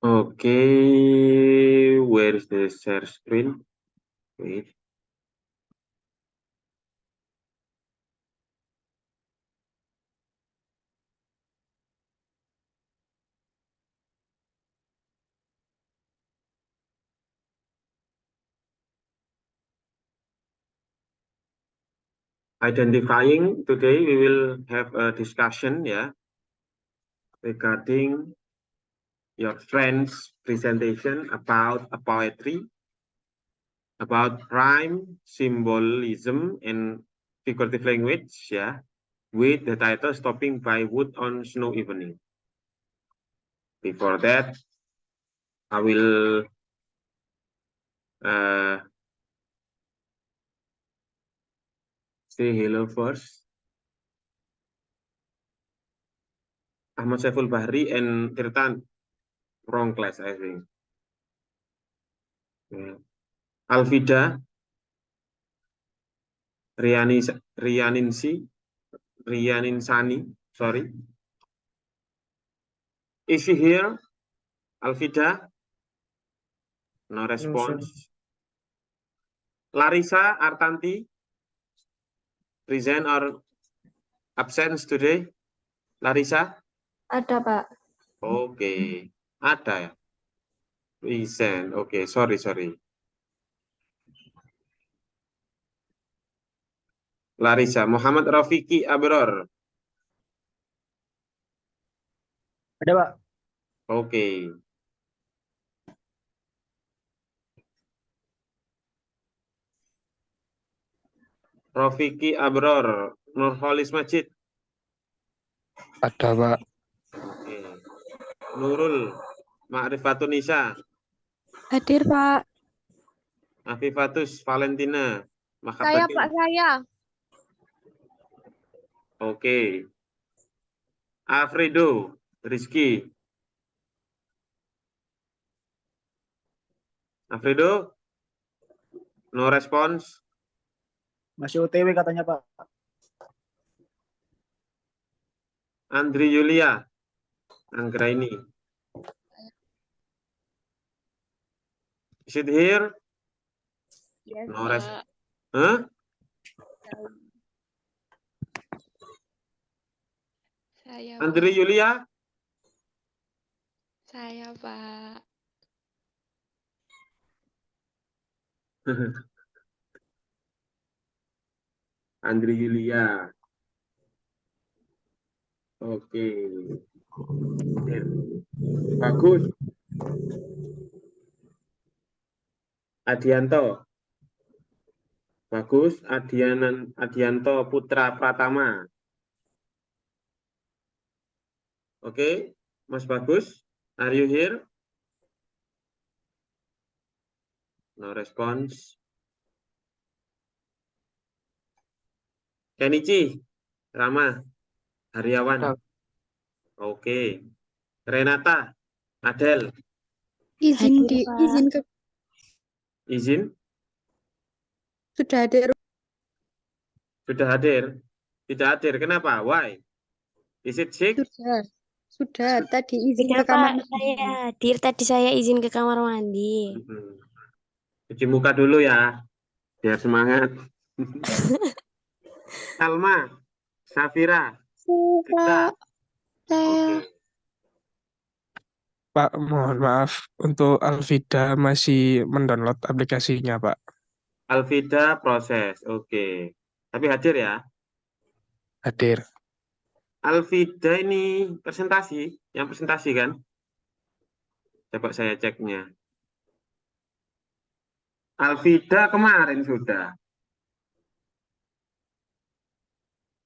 Okay, where is the share screen? Wait. Identifying, today we will have a discussion, yeah, regarding your friend's presentation about a poetry, about rhyme, symbolism, and figurative language, yeah, with the title Stopping by Wood on Snow Evening. Before that, I will say hello first. Ahmad Saiful Bahri and Tirtan, wrong class, I think. Yeah. Alvida, Rianinsani, sorry. Is she here? Alvida? No response. Larissa Artanti, present or absent today? Larissa? Ada, Pak. Oke, ada ya. Present, oke, sorry. Larissa, Muhammad Rafiki Abror. Ada, Pak. Oke. Rafiki Abror, Nurholis Majid. Ada, Pak. Oke. Nurul Ma'rifatun Nisa. Hadir, Pak. Afifatus Valentina. Saya, Pak, saya. Oke. Alfredo Rizky. Alfredo? No response. Masih OTW katanya, Pak. Andri Yulia. Anggraini. Is it here? Yes, No response. Huh? Saya, Andri Pak. Yulia? Saya, Pak. Andri Yulia. Oke. Bagus. Adianto. Bagus. Adianto Putra Pratama. Oke. Mas Bagus. Are you here? No response. Kenichi. Rama. Hariawan. Oke. Renata. Adel. Izin ke Izin? sudah hadir. Sudah hadir? Tidak hadir. Kenapa? Why? Is it sick? Sudah tadi izin Sudah, ke kamar Pak, mandi. saya hadir. Tadi saya izin ke kamar mandi. Cuci muka dulu ya. Biar semangat. Salma. Safira. Rita. Oke. Pak, mohon maaf untuk Alvida masih mendownload aplikasinya, Pak. Alvida proses. Oke. Tapi hadir ya. Hadir. Alvida ini presentasi. Yang presentasi kan? Coba saya ceknya. Alvida kemarin sudah.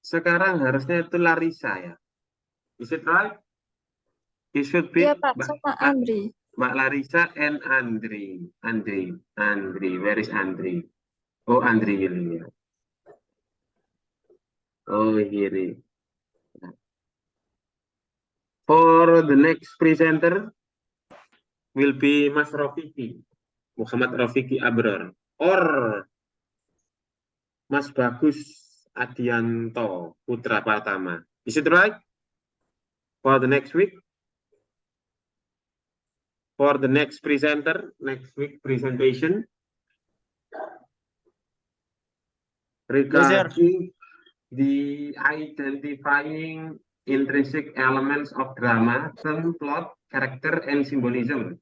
Sekarang harusnya itu Larissa ya. Is it right? It should be Iya, Pak, sama Andri. Mbak Larissa and Andri. Andri. Where is Andri? Oh, Andri Yulia. Oh, here. For the next presenter will be Mas Rafiki. Muhammad Rafiki Abror. Or Mas Bagus Adianto Putra Pratama. Is it right? For the next week? for the next presenter, next week presentation regarding the identifying intrinsic elements of drama, theme, plot, character, and symbolism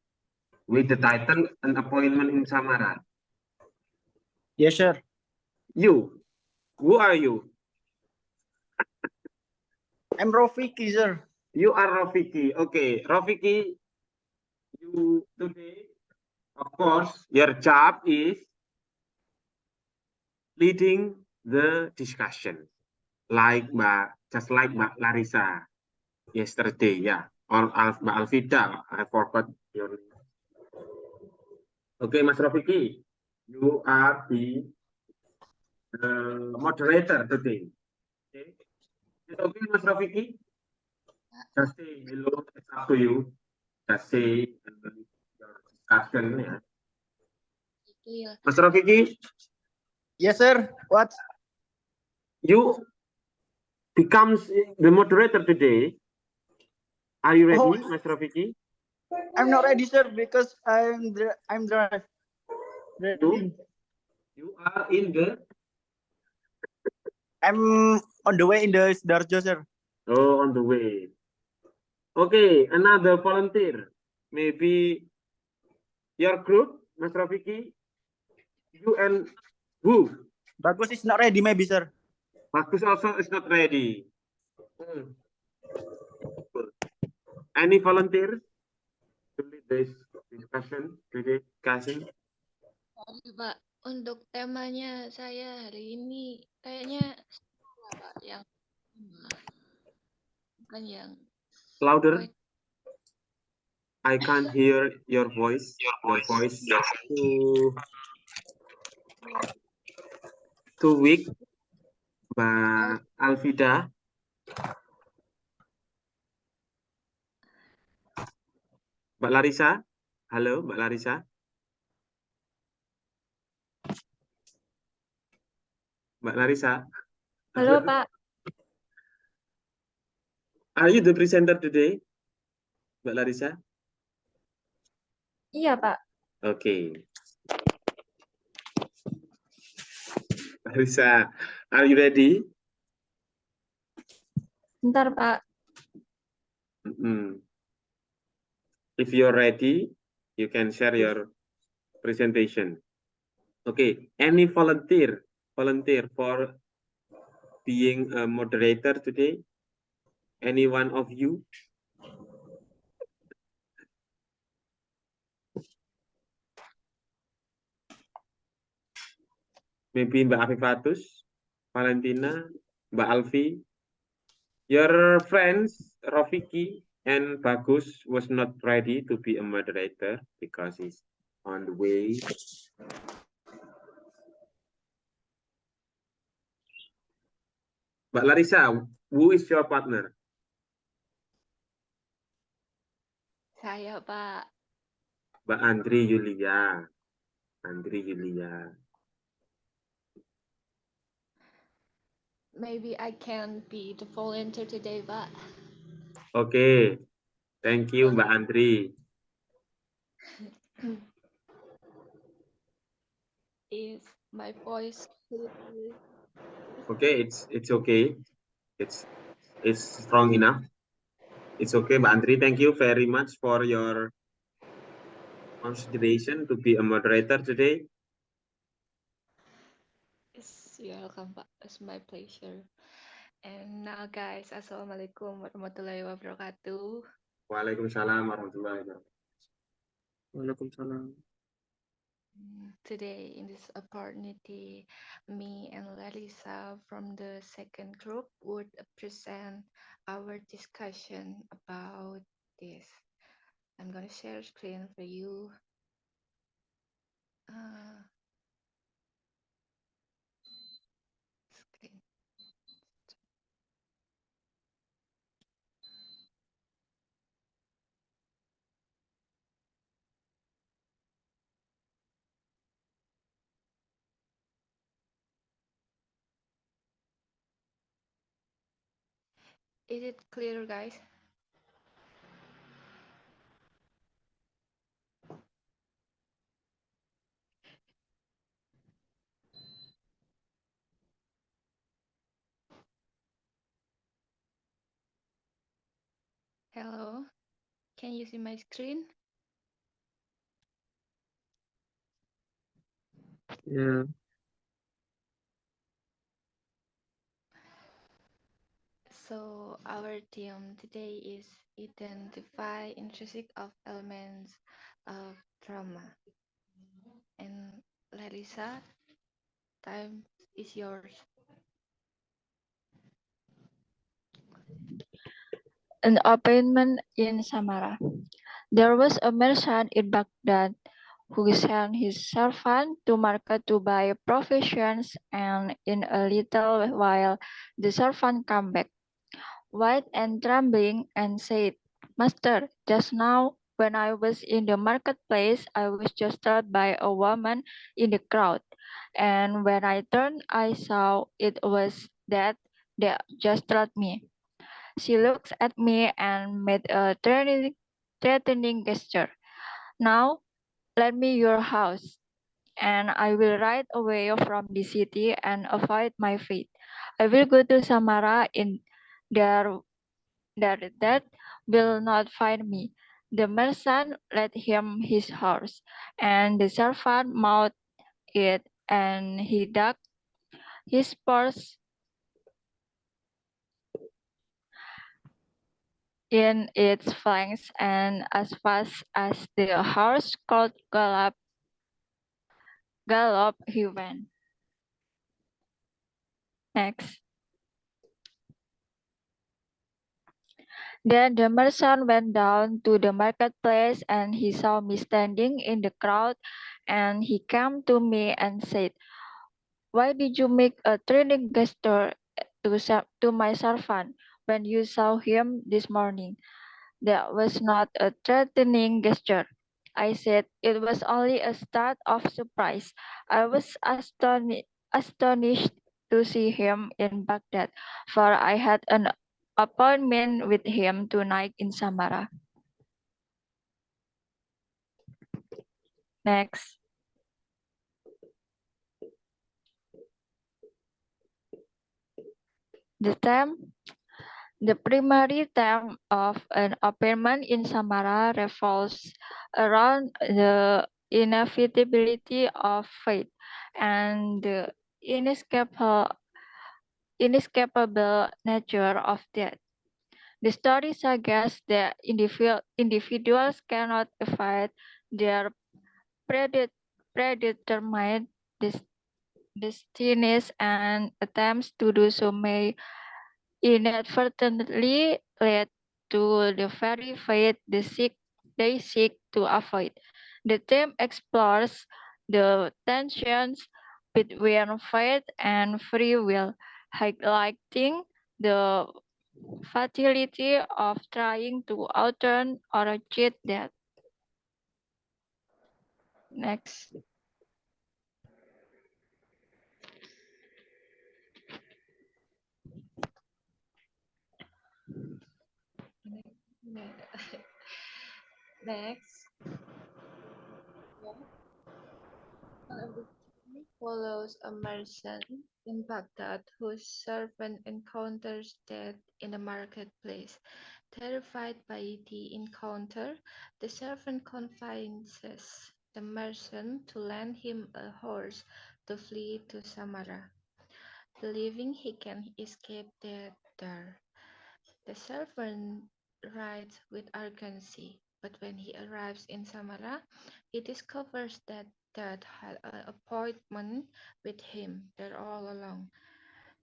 with the title An Appointment in Samara. Yes, sir. You, who are you? I'm Rofiki, sir. You are Rafiki. Okay, Rafiki, you today, of course, your job is leading the discussion, just like Mbak Larissa yesterday, yeah, or Mbak Alvida. I forgot your name. Okay, Mas Rafiki, you are the moderator today. Okay, is it okay, Mas Rafiki? Just say hello. It's up to you. Just say your discussion, yeah. Clear. Mas Rafiki, Yes, sir. What? you becomes the moderator today. Are you ready, Oh. Mas Rafiki? I'm not ready, sir, because I'm driving. You are in the I'm on the way in the Sidoarjo, sir. on the way. Okay, another volunteer. Maybe your group, Mas Rafiki. You and who? Bagus is not ready, maybe, sir. Bagus also is not ready. Any volunteer to lead this discussion today? Discussion. Sorry, Pak. Untuk temanya saya hari ini kayaknya salah, Pak, yang bukan yang Louder. poin- I can't hear your voice. Your voice too weak. Mbak Alvida. Mbak Larissa. Halo, Mbak Larissa. Mbak Larissa. Halo, Pak. Are you the presenter today, Mbak Larissa? Iya, Pak. Okay. Larissa, are you ready? Bentar, Pak. If you're ready, you can share your presentation. Okay. Any volunteer for being a moderator today? Any one of you? Maybe Mbak Afifatus, Valentina, Mbak Alfi. Your friends, Rafiki and Bagus was not ready to be a moderator because he's on the way. Mbak Larissa, who is your partner? saya, Pak. Mbak Andri Yulia. Maybe I can be the volunteer today, Pak. Okay. Thank you, Mbak Andri. Is my voice clear? Okay, it's okay. It's strong enough. It's okay, Mbak Andri. Thank you very much for your consideration to be a moderator today. Yes, you're welcome, Pak. It's my pleasure. And now, guys, Assalamualaikum warahmatullahi wabarakatuh. Waalaikumsalam warahmatullahi wabarakatuh. Waalaikumsalam. Today, in this opportunity, me and Larissa from the second group would present our discussion about this. I'm going to share screen for you. Screen. Is it clear, guys? Hello, can you see my screen? Yeah. So our theme today is identify intrinsic of elements of drama. And Larissa, time is yours. An appointment in Samara. There was a merchant in Baghdad who sent his servant to market to buy provisions, and in a little while the servant came back, white and trembling, and said, "Master, just now when I was in the marketplace, I was just struck by a woman in the crowd, and when I turned, I saw it was that just struck me. She looked at me and made a threatening gesture. Now, let me your house, and I will ride away from the city and avoid my fate. I will go to Samara in there that will not find me." The merchant led him his horse, and the servant mounted it, and he dug his spurs in its flanks, and as fast as the horse could gallop, he went. Next. Then the merchant went down to the marketplace, and he saw me standing in the crowd, and he came to me and said, "Why did you make a threatening gesture to my servant when you saw him this morning?" "That was not a threatening gesture," I said. "It was only a start of surprise. I was astonished to see him in Baghdad, for I had an appointment with him tonight in Samara." Next. The primary theme of an appointment in Samara revolves around the inevitability of fate and the inescapable nature of death. The story suggests that individuals cannot evade their predetermined destinies, and attempts to do so may inadvertently lead to the very fate they seek to avoid. The theme explores the tensions between fate and free will, highlighting the fatality of trying to outrun or cheat death. Next. Next. Follows a merchant in Baghdad whose servant encounters death in the marketplace. Terrified by the encounter, the servant convinces the merchant to lend him a horse to flee to Samara, believing he can escape death there. The servant rides with urgency, but when he arrives in Samara, he discovers that Dad had an appointment with him there all along.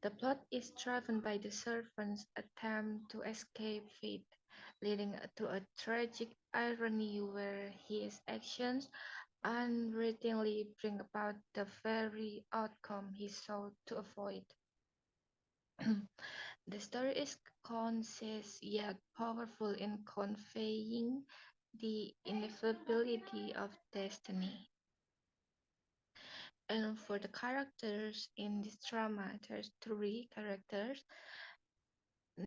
The plot is driven by the servant's attempt to escape fate, leading to a tragic irony where his actions unwittingly bring about the very outcome he sought to avoid. The story is concise yet powerful in conveying the inevitability of destiny. And for the characters in this drama, there's three characters.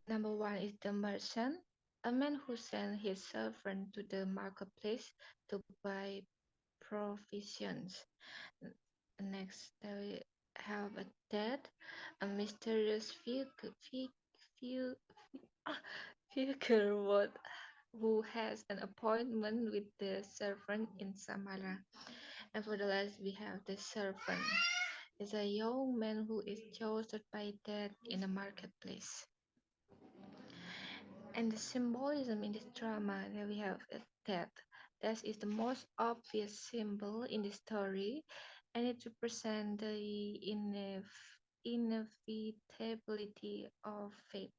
Number one is the merchant, a man who sent his servant to the marketplace to buy provisions. Next, we have a dead, a mysterious figure who has an appointment with the servant in Samara. And for the last, we have the servant. Is a young man who is chosen by death in a marketplace. And the symbolism in this drama that we have is death. Death is the most obvious symbol in the story, and it represents the inevitability of fate.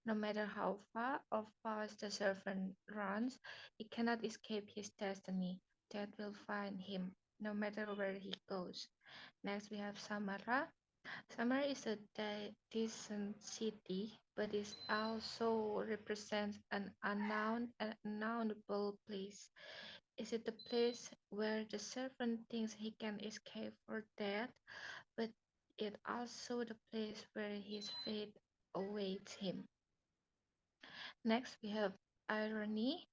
No matter how far or fast the servant runs, he cannot escape his destiny. Death will find him, no matter where he goes. Next, we have Samara. Samara is a decent city, but it also represents an unknownable place. Is it the place where the servant thinks he can escape for death, but it also the place where his fate awaits him? Next, we have irony.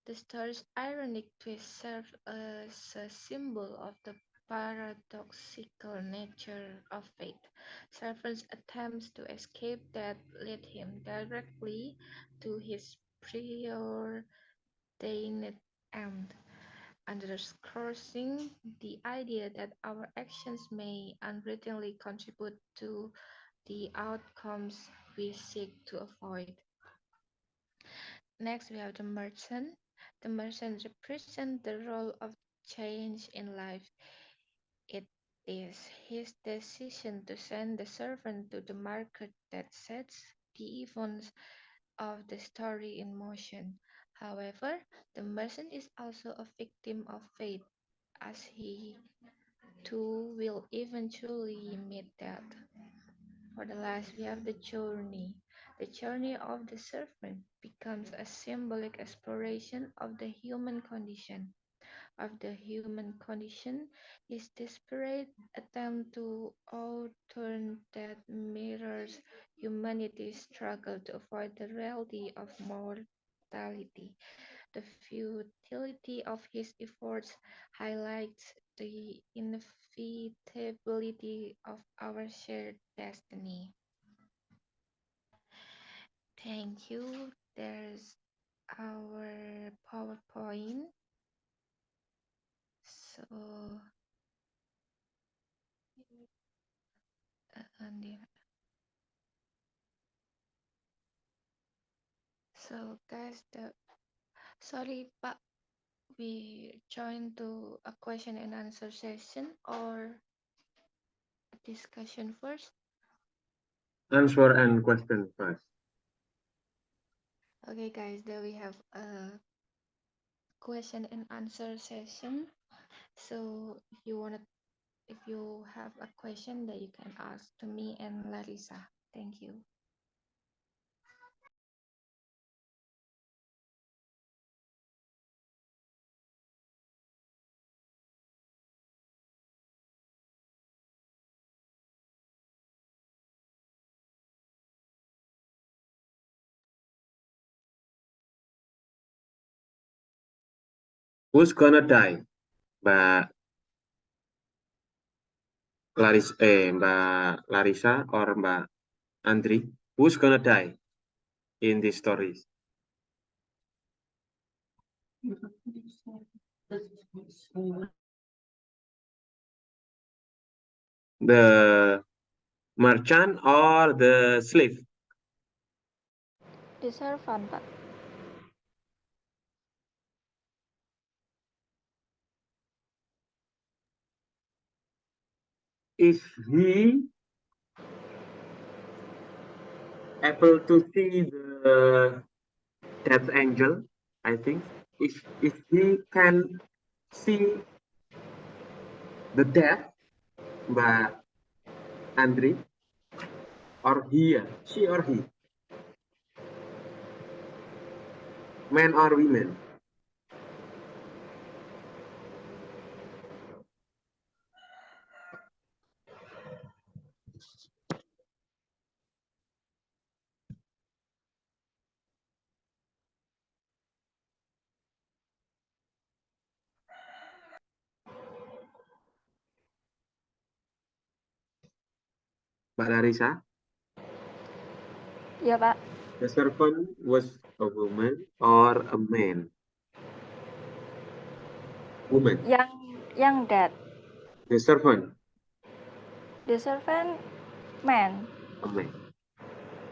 The story's ironic twist serves as a symbol of the paradoxical nature of fate. Servant's attempts to escape death lead him directly to his preordained end, underscoring the idea that our actions may unwittingly contribute to the outcomes we seek to avoid. Next, we have the merchant. The merchant represents the role of change in life. It is his decision to send the servant to the market that sets the events of the story in motion. However, the merchant is also a victim of fate, as he too will eventually meet death. For the last, we have the journey. The journey of the servant becomes a symbolic exploration of the human condition. His desperate attempt to outrun that mirrors humanity's struggle to avoid the reality of mortality. The futility of his efforts highlights the inevitability of our shared destiny. Thank you. There's our PowerPoint. So, guys, sorry, Pak, we join to a question and answer session or a discussion first? Answer and question first. Okay, guys, then we have a question and answer session. So if you have a question that you can ask to me and Larissa. Thank you. Who's gonna die? Mbak Mbak Larissa or Mbak Andri? Who's gonna die in these stories? The merchant or the slave? The servant, Pak. Is he able to see the death angel? I think if he can see the death, Mbak Andri, or she or he, man or women? Mbak Larissa? Ya, Pak. The servant was a woman or a man? Woman. Yang that. The servant, The servant man. a man.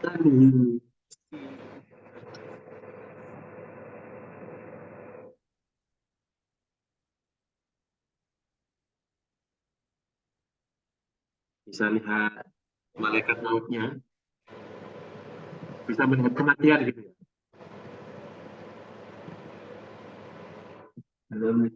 Can he bisa lihat malaikat mautnya, bisa melihat kematian gitu ya. Belum.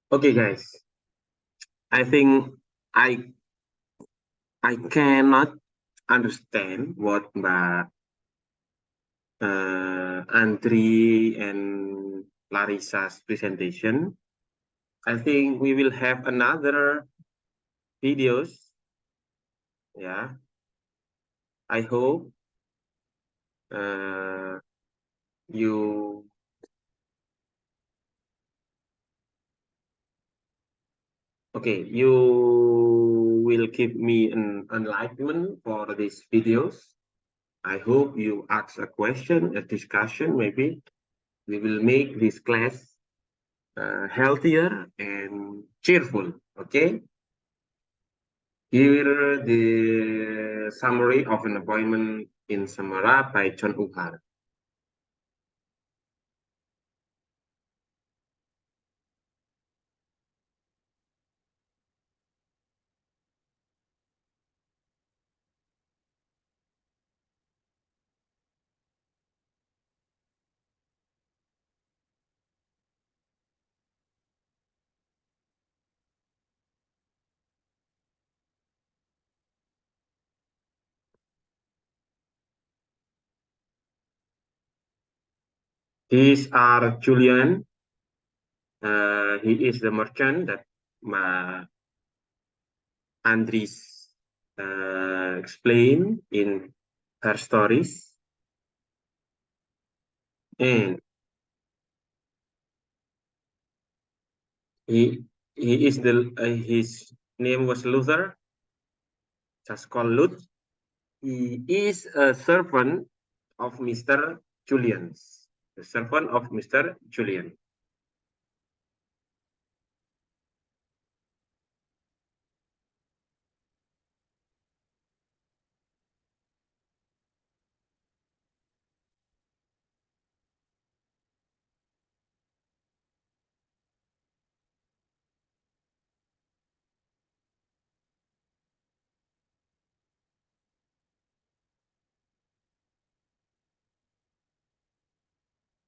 Okay, guys. I think I cannot understand what Mbak Andri and Larissa's presentation. I think we will have another videos. Yeah. I hope you will give me an enlightenment for these videos. I hope you ask a question, a discussion, maybe we will make this class healthier and cheerful. Okay. Here the summary of an appointment in Samara by John Uhar. These are Julian. He is the merchant that Andries explained in her stories. And he is his name was Luther. just call Lutz. He is a servant of Mr. Julian. The servant of Mr. Julian.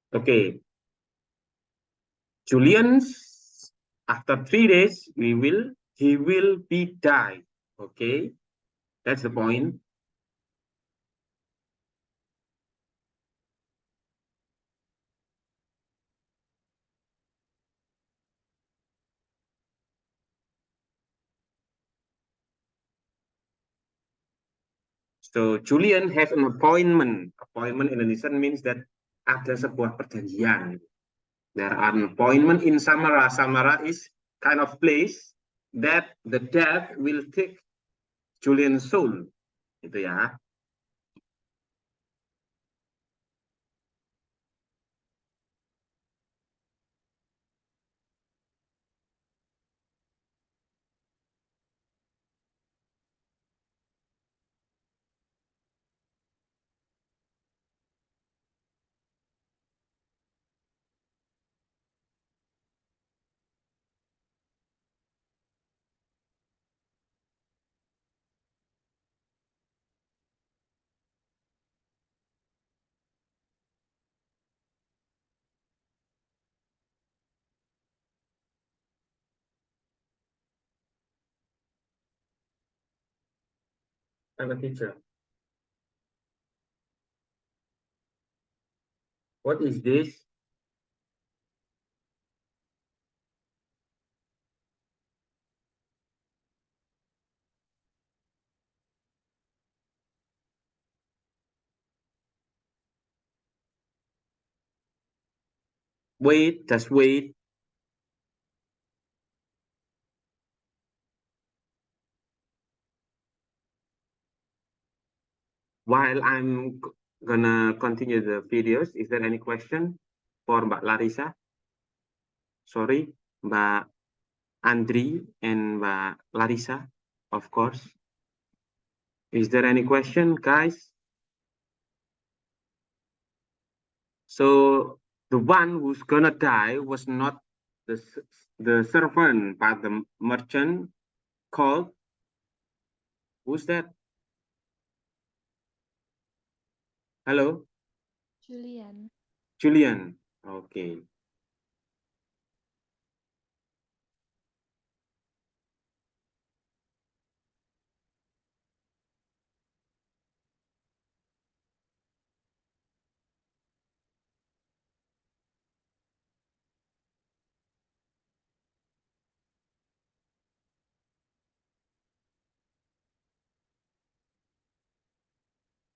Okay. Julian's, after 3 days, he will be died. Okay. That's the point. So Julian has an appointment. Appointment in Indonesian means that ada sebuah perjanjian. There are an appointment in Samara. Samara is kind of place that the death will take Julian's soul. Itu ya. I'm a teacher. What is this? Wait, just wait. While I'm gonna continue the videos, is there any question for Mbak Larissa? Sorry, Mbak Andri and Mbak Larissa, of course. Is there any question, guys? So the one who's gonna die was not the servant, but the merchant called. Who's that? Hello? Julian. Julian. Okay.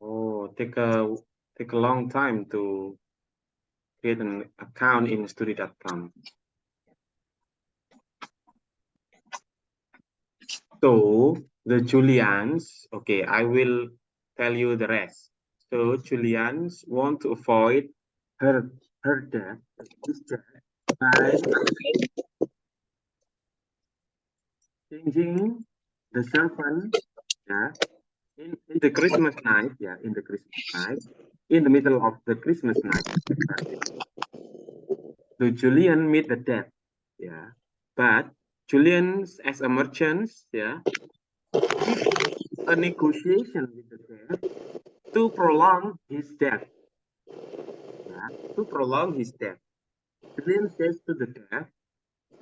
Oh, take a long time to create an account in Study.com. So the Julians, okay, I will tell you the rest. So Julians want to avoid her death, his death, by changing the servant, yeah, in the Christmas night, yeah, in the Christmas night, in the middle of the Christmas night, the Julian meet the death, yeah, but Julian as a merchant, yeah, did a negotiation with the death to prolong his death, yeah, to prolong his death. Julian says to the death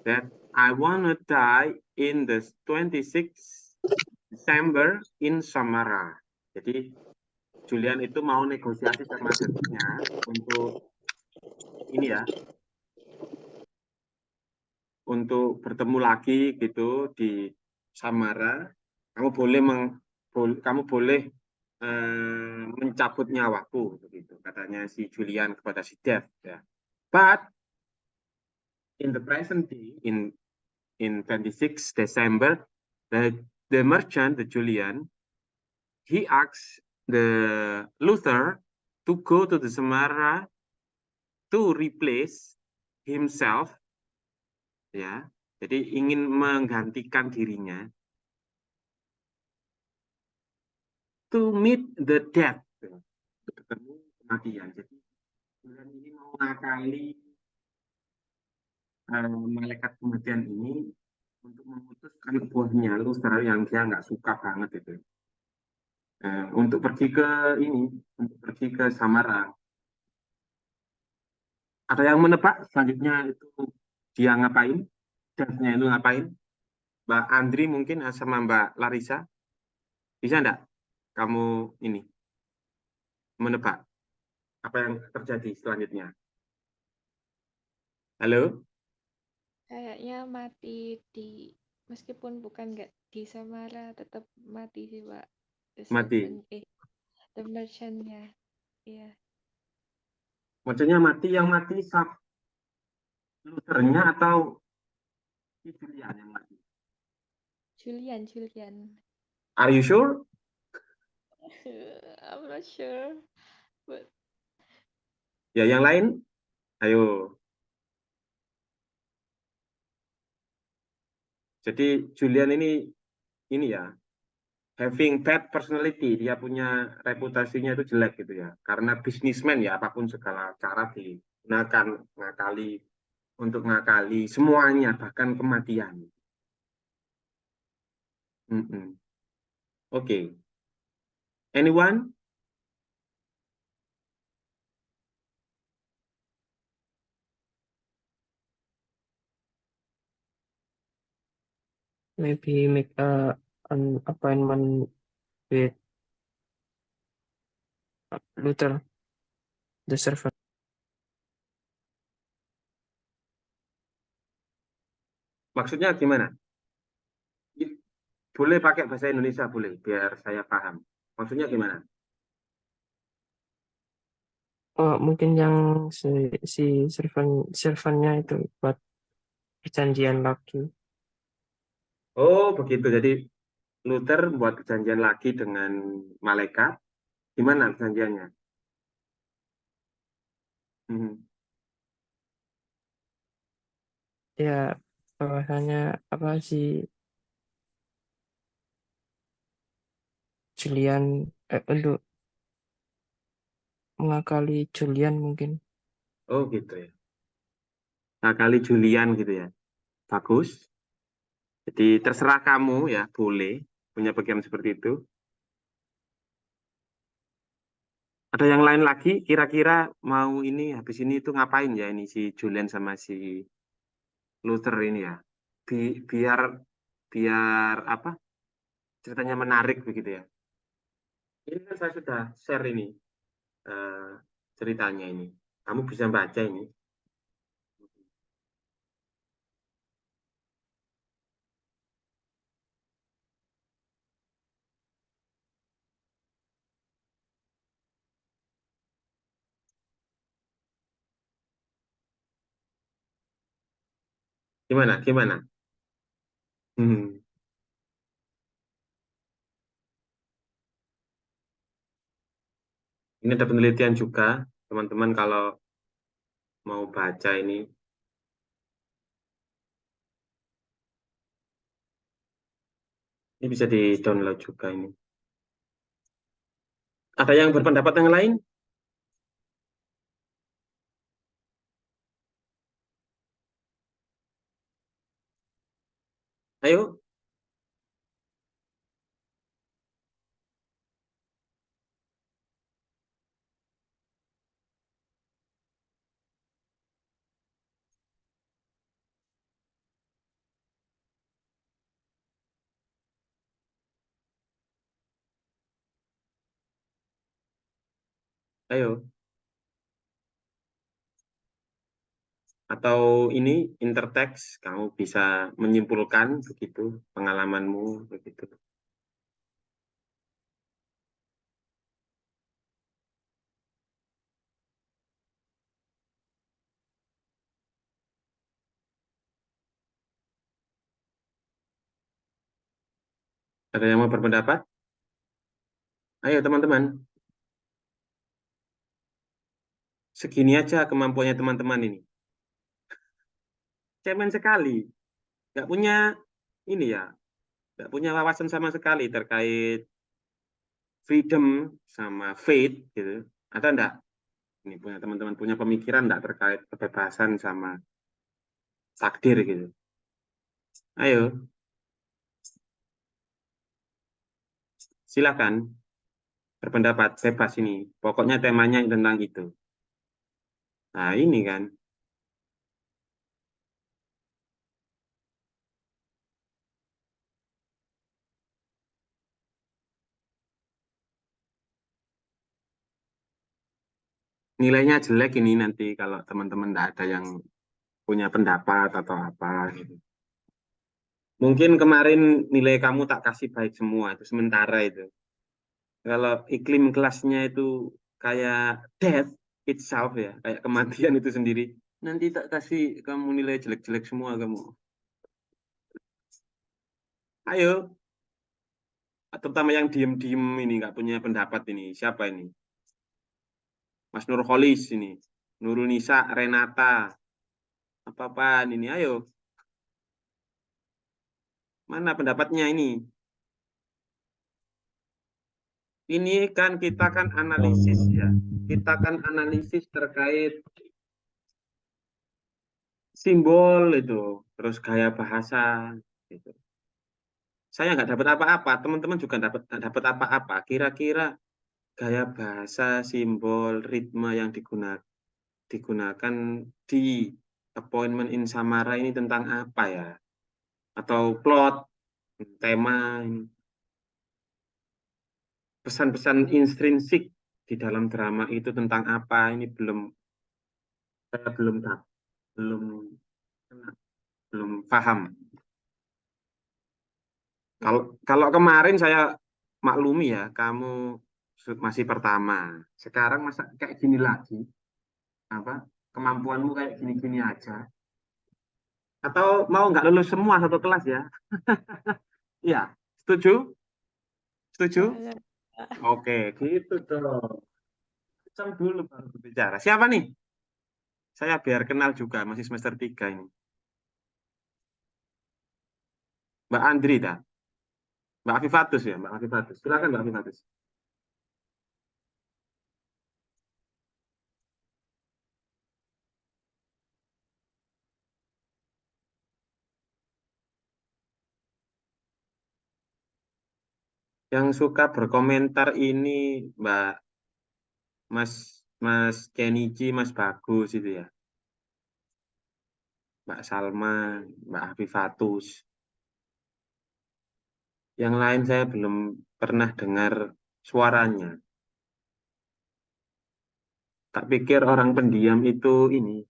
that I want to die in the 26th December in Samara. Jadi Julian itu mau negosiasi sama deathnya untuk ini ya, untuk bertemu lagi gitu di Samara. Kamu boleh mencabut nyawaku, begitu katanya si Julian kepada si Death. Ya. But in the present day, in 26 December, the merchant, the Julian, he asks the Luther to go to the Samara to replace himself, ya. Jadi ingin menggantikan dirinya to meet the death, ketemu kematian. Jadi Julian ini mau ngakali malaikat kematian ini untuk memutuskan buahnya Luther yang dia nggak suka banget itu. Untuk pergi ke ini, untuk pergi ke Samara. Ada yang menebak selanjutnya itu dia ngapain? Death-nya itu ngapain? Mbak Andri mungkin sama Mbak Larissa. Bisa enggak kamu ini menebak apa yang terjadi selanjutnya? Halo? Kayaknya mati di meskipun bukan nggak di Samara tetap mati sih Pak. The Mati. servant, the merchant-nya. Iya. Maksudnya mati yang mati Luthernya atau si Julian yang mati? Julian. Are you sure? I'm not sure. But Ya yang lain? Ayo. Jadi Julian ini ya, having bad personality, dia punya reputasinya itu jelek gitu ya. Karena bisnismen ya, apapun segala cara digunakan untuk ngakali semuanya, bahkan kematian. Oke. Anyone? Maybe make an appointment with Luther, the servant. Maksudnya gimana? Boleh pakai bahasa Indonesia, boleh, biar saya paham. Maksudnya gimana? Oh, mungkin yang si servantnya itu buat perjanjian lagi. Oh, begitu. Jadi Luther buat perjanjian lagi dengan malaikat. Gimana perjanjiannya? Hmm. Ya, bahwasanya apa sih Julian untuk mengakali Julian mungkin. Oh, gitu ya. Nah, kali Julian gitu ya. Bagus. Jadi terserah kamu ya, boleh punya pikiran seperti itu. Ada yang lain lagi? Kira-kira mau ini habis ini itu ngapain ya ini si Julian sama si Luther ini ya? Biar biar apa? Ceritanya menarik begitu ya. Ini kan saya sudah share ini eh, ceritanya ini. Kamu bisa baca ini. Gimana? Gimana? Hmm. Ini ada penelitian juga, teman-teman kalau mau baca ini bisa di-download juga ini. Ada yang berpendapat yang lain? Ayo. Ayo. Atau ini intertext, kamu bisa menyimpulkan begitu pengalamanmu begitu. Ada yang mau berpendapat? Ayo teman-teman, segini aja kemampuannya teman-teman ini. Cemen sekali, nggak punya ini ya, nggak punya wawasan sama sekali terkait freedom sama faith gitu. Ada enggak? Ini punya teman-teman punya pemikiran enggak terkait kebebasan sama takdir gitu. Ayo, silakan berpendapat bebas ini. Pokoknya temanya tentang itu. Nah, ini kan. Nilainya jelek ini nanti kalau teman-teman enggak ada yang punya pendapat atau apa gitu. Mungkin kemarin nilai kamu tak kasih baik semua, itu sementara itu. Kalau iklim kelasnya itu kayak death itself ya, kayak kematian itu sendiri, nanti tak kasih kamu nilai jelek-jelek semua kamu. Ayo, terutama yang diem-diem ini nggak punya pendapat ini. Siapa ini? Mas Nurholis ini, Nurunisa, Renata, apa-apaan ini? Ayo, mana pendapatnya ini? Ini kan kita kan analisis ya. Kita kan analisis terkait simbol itu, terus gaya bahasa gitu. Saya nggak dapat apa-apa, teman-teman juga nggak dapat apa-apa. Kira-kira gaya bahasa, simbol, ritme yang digunakan di Appointment in Samara ini tentang apa ya? Atau plot, tema, ini. Pesan-pesan intrinsik di dalam drama itu tentang apa? Ini saya belum belum paham. Kalau kemarin saya maklumi ya, kamu masih pertama. Sekarang masa kayak gini lagi, apa? Kemampuanmu kayak gini-gini aja. Atau mau nggak lulus semua satu kelas ya? Iya, setuju? Setuju? Boleh. Oke, gitu dong. Kencang dulu baru berbicara. Siapa nih? Saya biar kenal juga, masih semester 3 ini. Mbak Andri dah. Mbak Afifatus ya, Mbak Afifatus. Silakan Mbak Afifatus. Yang suka berkomentar ini Mbak Mas Mas Kenichi, Mas Bagus itu ya. Mbak Salma, Mbak Afifatus. Yang lain saya belum pernah dengar suaranya. Tak pikir orang pendiam itu ini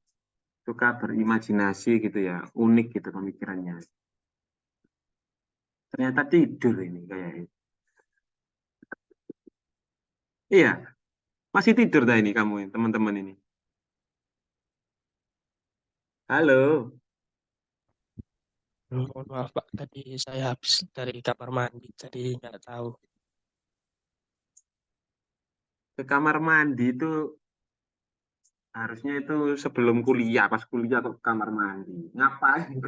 suka berimajinasi gitu ya, unik gitu pemikirannya. Ternyata tidur ini kayaknya. Iya, masih tidur dah ini kamu, teman-teman ini. Halo, Mohon maaf Pak, tadi saya habis dari kamar mandi, jadi nggak tahu. ke kamar mandi itu harusnya itu sebelum kuliah, pas kuliah ke kamar mandi. Ngapain?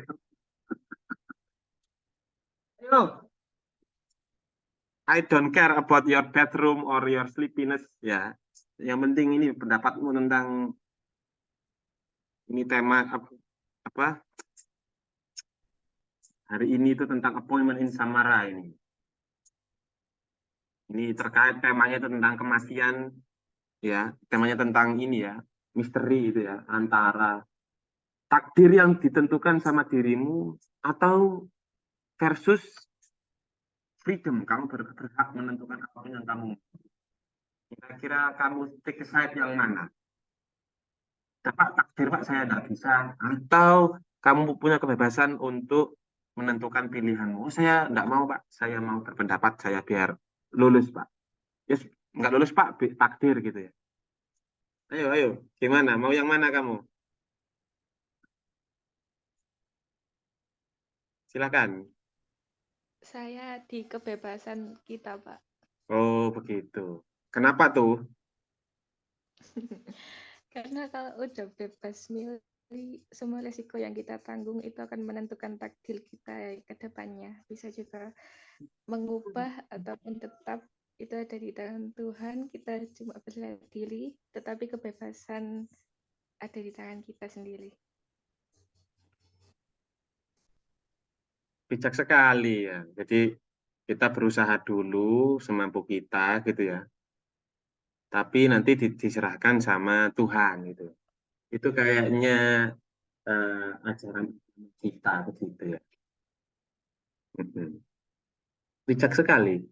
Ayo, I don't care about your bedroom or your sleepiness ya. Yang penting ini pendapatmu tentang ini tema apa hari ini itu tentang Appointment in Samara ini. Ini terkait temanya itu tentang kematian ya, temanya tentang ini ya, misteri itu ya, antara takdir yang ditentukan sama dirimu atau versus freedom, kamu berhak menentukan apa yang kamu. Kira-kira kamu take side yang mana? Pak, takdir Pak, saya tidak bisa. Atau kamu punya kebebasan untuk menentukan pilihanmu. Oh, saya tidak mau Pak, saya mau berpendapat, saya biar lulus Pak. Yes, nggak lulus Pak, takdir gitu ya. Ayo, ayo, gimana? Mau yang mana kamu? Silakan. Saya di kebebasan kita, Pak. Oh, begitu. Kenapa tuh? Karena kalau udah bebas milih, semua resiko yang kita tanggung itu akan menentukan takdir kita ke depannya. Bisa juga mengubah ataupun tetap itu ada di tangan Tuhan. Kita cuma berserah diri, tetapi kebebasan ada di tangan kita sendiri. Bijak sekali ya. Jadi kita berusaha dulu semampu kita gitu ya. Tapi nanti diserahkan sama Tuhan gitu. Itu kayaknya ajaran kita begitu ya. Mhm. Bijak sekali.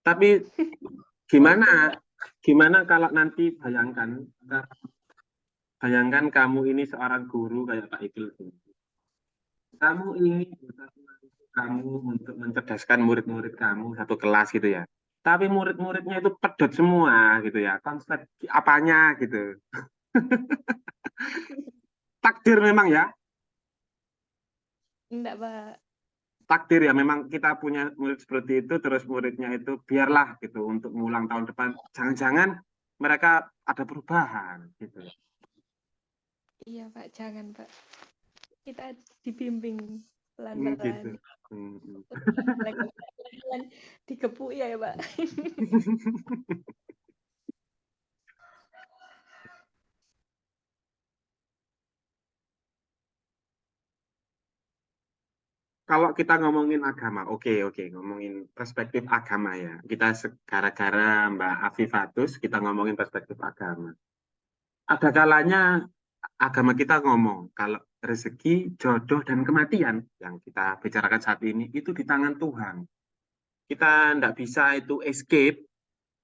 Tapi gimana kalau nanti bayangkan kamu ini seorang guru kayak Pak Ikil. Kamu ingin kamu untuk mencerdaskan murid-murid kamu satu kelas gitu ya. Tapi murid-muridnya itu pedot semua gitu ya. Konsep apanya gitu. Takdir memang ya. Enggak, Pak. Takdir ya memang kita punya murid seperti itu terus muridnya itu biarlah gitu untuk mengulang tahun depan. Jangan-jangan mereka ada perubahan gitu. Iya, Pak. Jangan, Pak. Kita dibimbing Gitu. pelan-pelan. Pelan-pelan digepuk ya, Pak. Kalau kita ngomongin agama, oke, ngomongin perspektif agama ya. Kita gara-gara Mbak Afifatus, kita ngomongin perspektif agama. Ada kalanya agama kita ngomong kalau rezeki, jodoh, dan kematian yang kita bicarakan saat ini itu di tangan Tuhan. Kita tidak bisa itu escape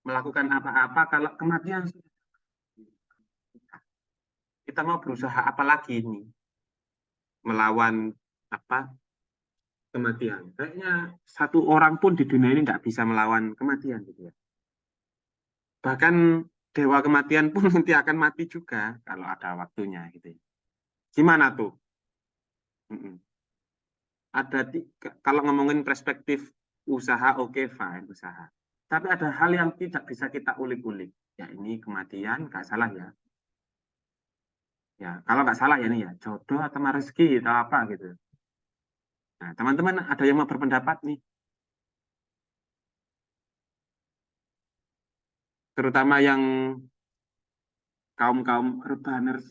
melakukan apa-apa kalau kematian sudah. Kita mau berusaha apa lagi ini melawan apa kematian. Kayaknya satu orang pun di dunia ini tidak bisa melawan kematian gitu ya. Bahkan dewa kematian pun nanti akan mati juga kalau ada waktunya gitu ya. Gimana tuh? Mm-mm. Ada kalau ngomongin perspektif usaha, oke, fine, usaha. Tapi ada hal yang tidak bisa kita ulik-ulik. Ya ini kematian, nggak salah ya. Ya, kalau nggak salah ya ini ya, jodoh atau rezeki atau apa gitu. Nah, teman-teman ada yang mau berpendapat nih, terutama yang kaum-kaum urbaners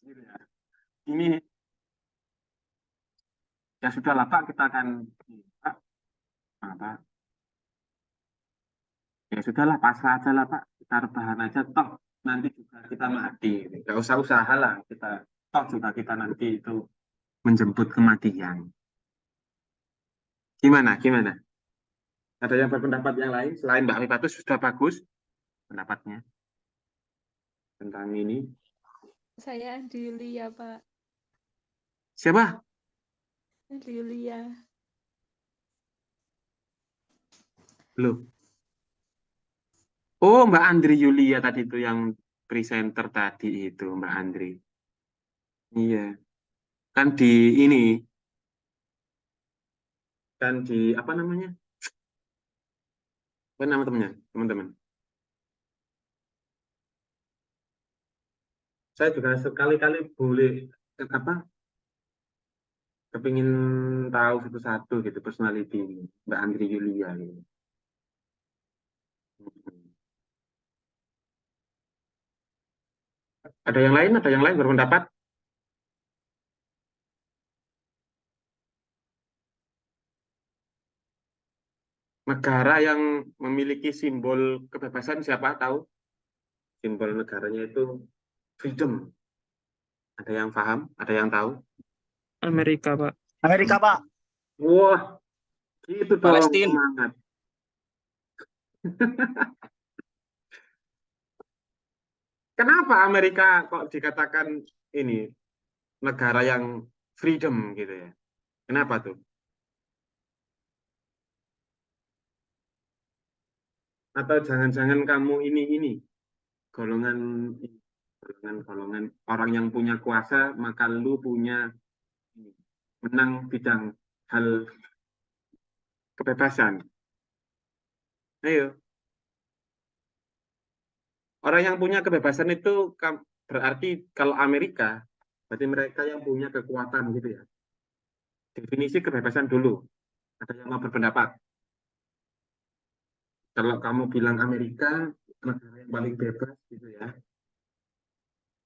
gitu ya. Ini ya sudahlah Pak, kita akan Pak, apa, ya sudahlah pasrah aja lah Pak, kita rebahan aja, toh nanti juga kita mati, nggak usah usaha lah kita, toh juga kita nanti itu menjemput kematian. Gimana? Ada yang berpendapat yang lain selain Mbak Mifatus sudah bagus pendapatnya tentang ini. Saya Andi Yulia, Pak. Siapa? Andi Yulia. Belum. Oh, Mbak Andri Yulia tadi itu yang presenter tadi itu Mbak Andri. Iya, kan di ini, kan di apa namanya? Apa nama temannya, teman-teman? Saya juga sekali-kali boleh apa? Kepingin tahu satu-satu gitu personality Mbak Andri Yulia gitu. Ada yang lain? Ada yang lain berpendapat? Negara yang memiliki simbol kebebasan siapa tahu? Simbol negaranya itu freedom. Ada yang paham? Ada yang tahu? Amerika, Pak. Amerika, Pak. Wah, gitu dong Palestina. semangat. Kenapa Amerika kok dikatakan ini negara yang freedom gitu ya? Kenapa tuh? Atau jangan-jangan kamu ini golongan golongan orang yang punya kuasa maka lu punya ini, menang bidang hal kebebasan. Ayo, orang yang punya kebebasan itu berarti kalau Amerika, berarti mereka yang punya kekuatan gitu ya. Definisi kebebasan dulu. Ada yang mau berpendapat? Kalau kamu bilang Amerika, negara yang paling bebas gitu ya.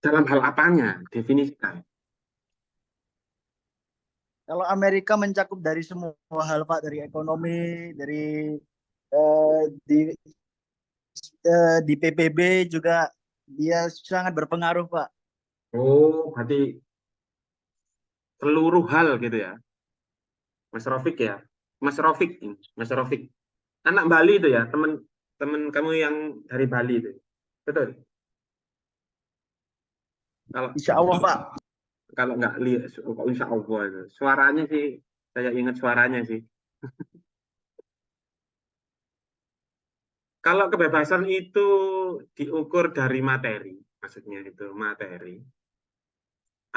Dalam hal apanya? Definisikan. Kalau Amerika mencakup dari semua hal Pak, dari ekonomi, dari di di PBB juga dia sangat berpengaruh Pak. Oh, berarti seluruh hal gitu ya. Mas Rofik ya. Mas Rofik, Mas Rofik. Anak Bali itu ya, teman kamu yang dari Bali itu. Betul. Kalau Insya Allah Pak. kalau nggak lihat, kok insya Allah itu. Suaranya sih, saya ingat suaranya sih. Kalau kebebasan itu diukur dari materi, maksudnya itu materi.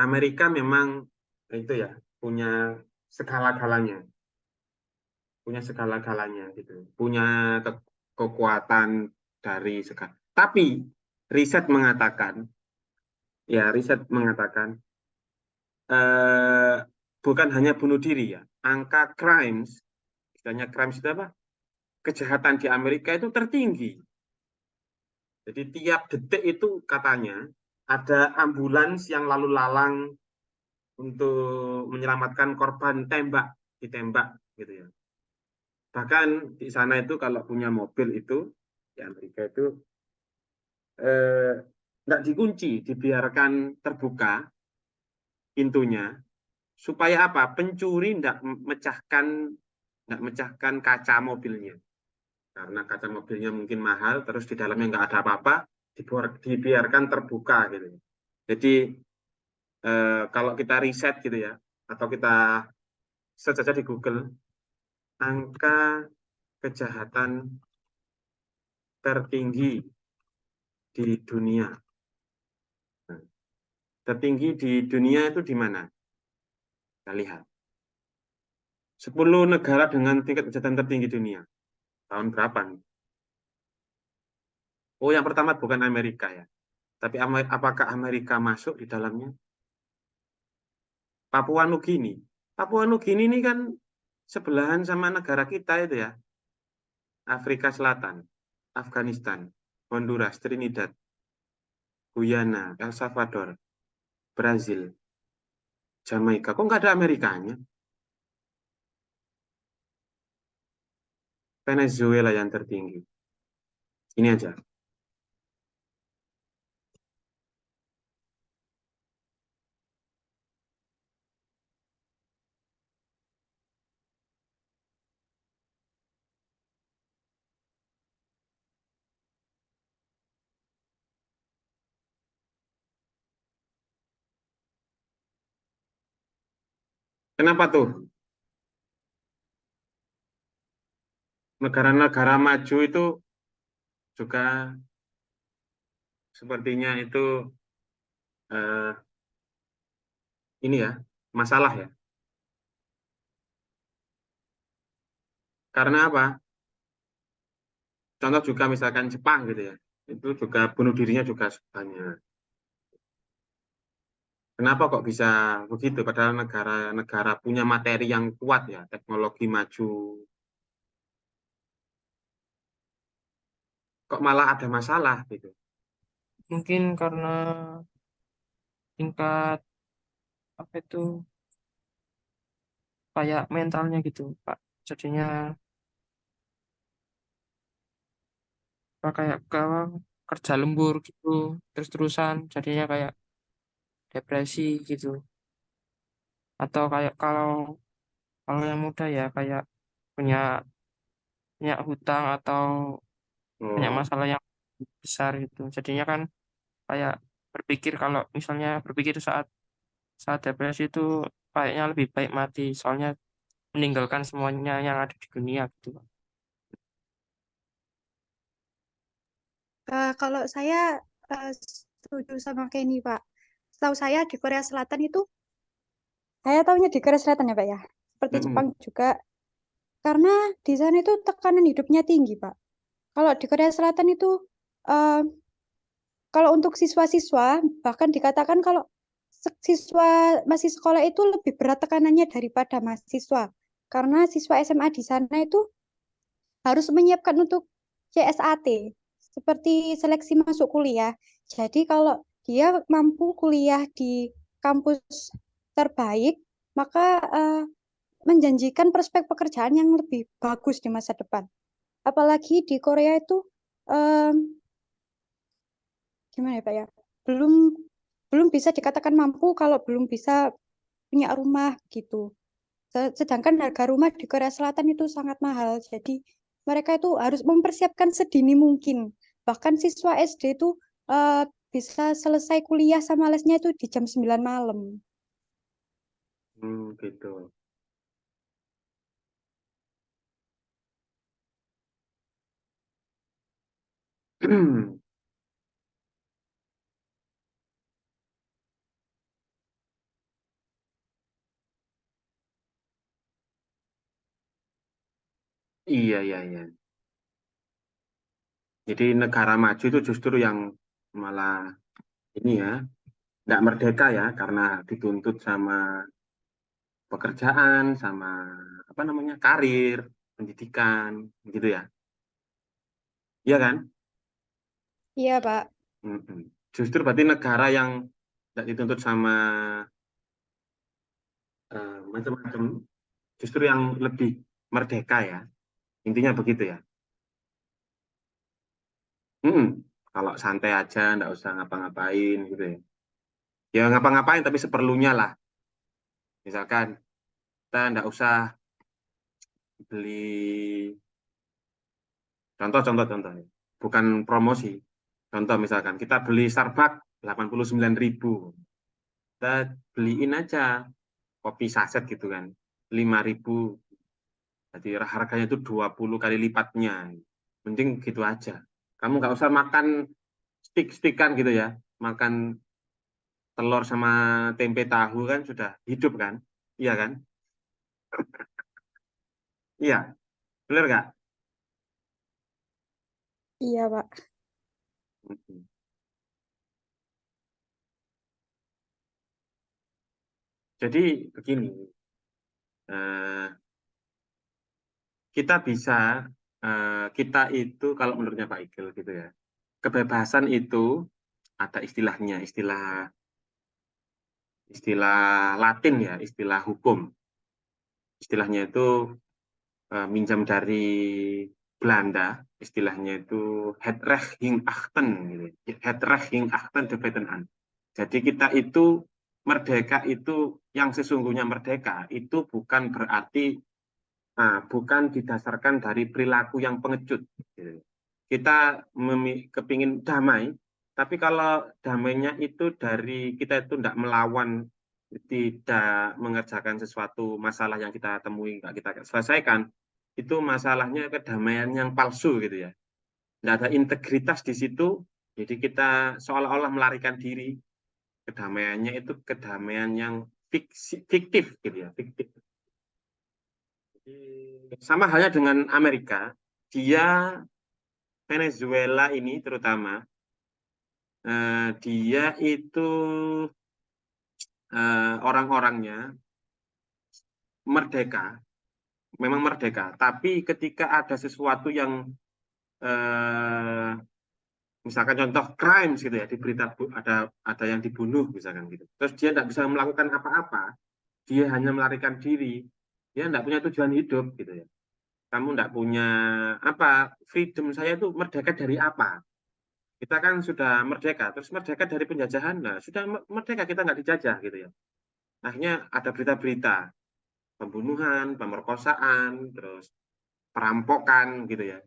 Amerika memang itu ya punya segala-galanya, gitu, punya kekuatan dari segala. Tapi riset mengatakan, bukan hanya bunuh diri ya, angka crimes, misalnya crimes itu apa? Kejahatan di Amerika itu tertinggi. Jadi tiap detik itu katanya ada ambulans yang lalu lalang untuk menyelamatkan korban ditembak gitu ya. Bahkan di sana itu kalau punya mobil itu di Amerika itu nggak dikunci, dibiarkan terbuka pintunya supaya apa? Pencuri nggak mecahkan kaca mobilnya. Karena kaca mobilnya mungkin mahal, terus di dalamnya nggak ada apa-apa, dibiarkan terbuka gitu. Jadi kalau kita riset gitu ya, atau kita search aja di Google, angka kejahatan tertinggi di dunia. Nah, tertinggi di dunia itu di mana? Kita lihat. 10 negara dengan tingkat kejahatan tertinggi dunia. Tahun berapa nih? Oh, yang pertama bukan Amerika ya. Tapi apakah Amerika masuk di dalamnya? Papua Nugini. Papua Nugini ini kan sebelahan sama negara kita itu ya. Afrika Selatan, Afghanistan, Honduras, Trinidad, Guyana, El Salvador, Brazil, Jamaika. Kok nggak ada Amerikanya? Venezuela yang tertinggi. Ini aja. Kenapa tuh? Negara-negara maju itu juga sepertinya itu ini ya, masalah ya. Karena apa? Contoh juga misalkan Jepang gitu ya. Itu juga bunuh dirinya juga banyak. Kenapa kok bisa begitu? Padahal negara-negara punya materi yang kuat ya, teknologi maju. Kok malah ada masalah gitu? Mungkin karena tingkat apa itu kayak mentalnya gitu, Pak. Jadinya kayak kerja lembur gitu, terus-terusan jadinya kayak depresi gitu. Atau kayak kalau kalau yang muda ya kayak punya punya hutang atau punya Oh, masalah yang besar gitu. Jadinya kan kayak berpikir kalau misalnya berpikir saat saat depresi itu kayaknya lebih baik mati, soalnya meninggalkan semuanya yang ada di dunia gitu. Kalau saya setuju sama Kenny, Pak. Setahu saya di Korea Selatan itu, saya tahunya di Korea Selatan ya, Pak ya. Seperti Jepang juga, Karena di sana itu tekanan hidupnya tinggi, Pak. Kalau di Korea Selatan itu, eh, kalau untuk siswa-siswa, bahkan dikatakan kalau siswa masih sekolah itu lebih berat tekanannya daripada mahasiswa. Karena siswa SMA di sana itu harus menyiapkan untuk CSAT, seperti seleksi masuk kuliah. Jadi kalau dia mampu kuliah di kampus terbaik, maka menjanjikan prospek pekerjaan yang lebih bagus di masa depan. Apalagi di Korea itu gimana ya Pak ya, belum belum bisa dikatakan mampu kalau belum bisa punya rumah gitu. Sedangkan harga rumah di Korea Selatan itu sangat mahal. Jadi mereka itu harus mempersiapkan sedini mungkin. Bahkan siswa SD itu eh, bisa selesai kuliah sama lesnya itu di jam 9 malam. Gitu. Iya, iya, iya. Jadi negara maju itu justru yang malah ini ya, nggak merdeka ya, karena dituntut sama pekerjaan, sama apa namanya, karir, pendidikan, gitu ya. Iya kan? Iya Pak. Mm-mm. Justru berarti negara yang nggak dituntut sama macam-macam, justru yang lebih merdeka ya. Intinya begitu ya. Mm-mm. Kalau santai aja, nggak usah ngapa-ngapain gitu ya. Ya ngapa-ngapain tapi seperlunya lah. Misalkan kita nggak usah beli, contoh, ya. Bukan promosi. Contoh misalkan kita beli Starbucks 89.000. Kita beliin aja kopi saset gitu kan. 5.000. Jadi harganya itu 20 kali lipatnya. Mending gitu aja. Kamu nggak usah makan stik-stikan gitu ya. Makan telur sama tempe tahu kan sudah hidup kan? Iya kan? Iya, bener nggak? Iya Pak. Mm-mm. Jadi begini, eh, kita bisa, kita itu kalau menurutnya Pak Igel gitu ya, kebebasan itu ada istilahnya, istilah Latin ya, istilah hukum. Istilahnya itu minjam dari Belanda, istilahnya itu het recht ging achten, gitu. Het recht ging achten de wetten aan. Jadi kita itu merdeka itu, yang sesungguhnya merdeka itu bukan berarti bukan didasarkan dari perilaku yang pengecut. Gitu. Kita kepingin damai, tapi kalau damainya itu dari kita itu tidak melawan, tidak mengerjakan sesuatu masalah yang kita temui, nggak kita selesaikan, itu masalahnya kedamaian yang palsu gitu ya. Tidak ada integritas di situ, jadi kita seolah-olah melarikan diri. Kedamaiannya itu kedamaian yang fiktif gitu ya, fiktif. Sama halnya dengan Amerika, dia Venezuela ini terutama, dia itu orang-orangnya merdeka, memang merdeka, tapi ketika ada sesuatu yang misalkan contoh crimes gitu ya, di berita ada yang dibunuh misalkan gitu, terus dia tidak bisa melakukan apa-apa, dia hanya melarikan diri, dia tidak punya tujuan hidup gitu ya. Kamu tidak punya apa, freedom saya itu merdeka dari apa? Kita kan sudah merdeka, terus merdeka dari penjajahan, nah sudah merdeka, kita nggak dijajah gitu ya. Akhirnya ada berita-berita pembunuhan, pemerkosaan, terus perampokan gitu ya.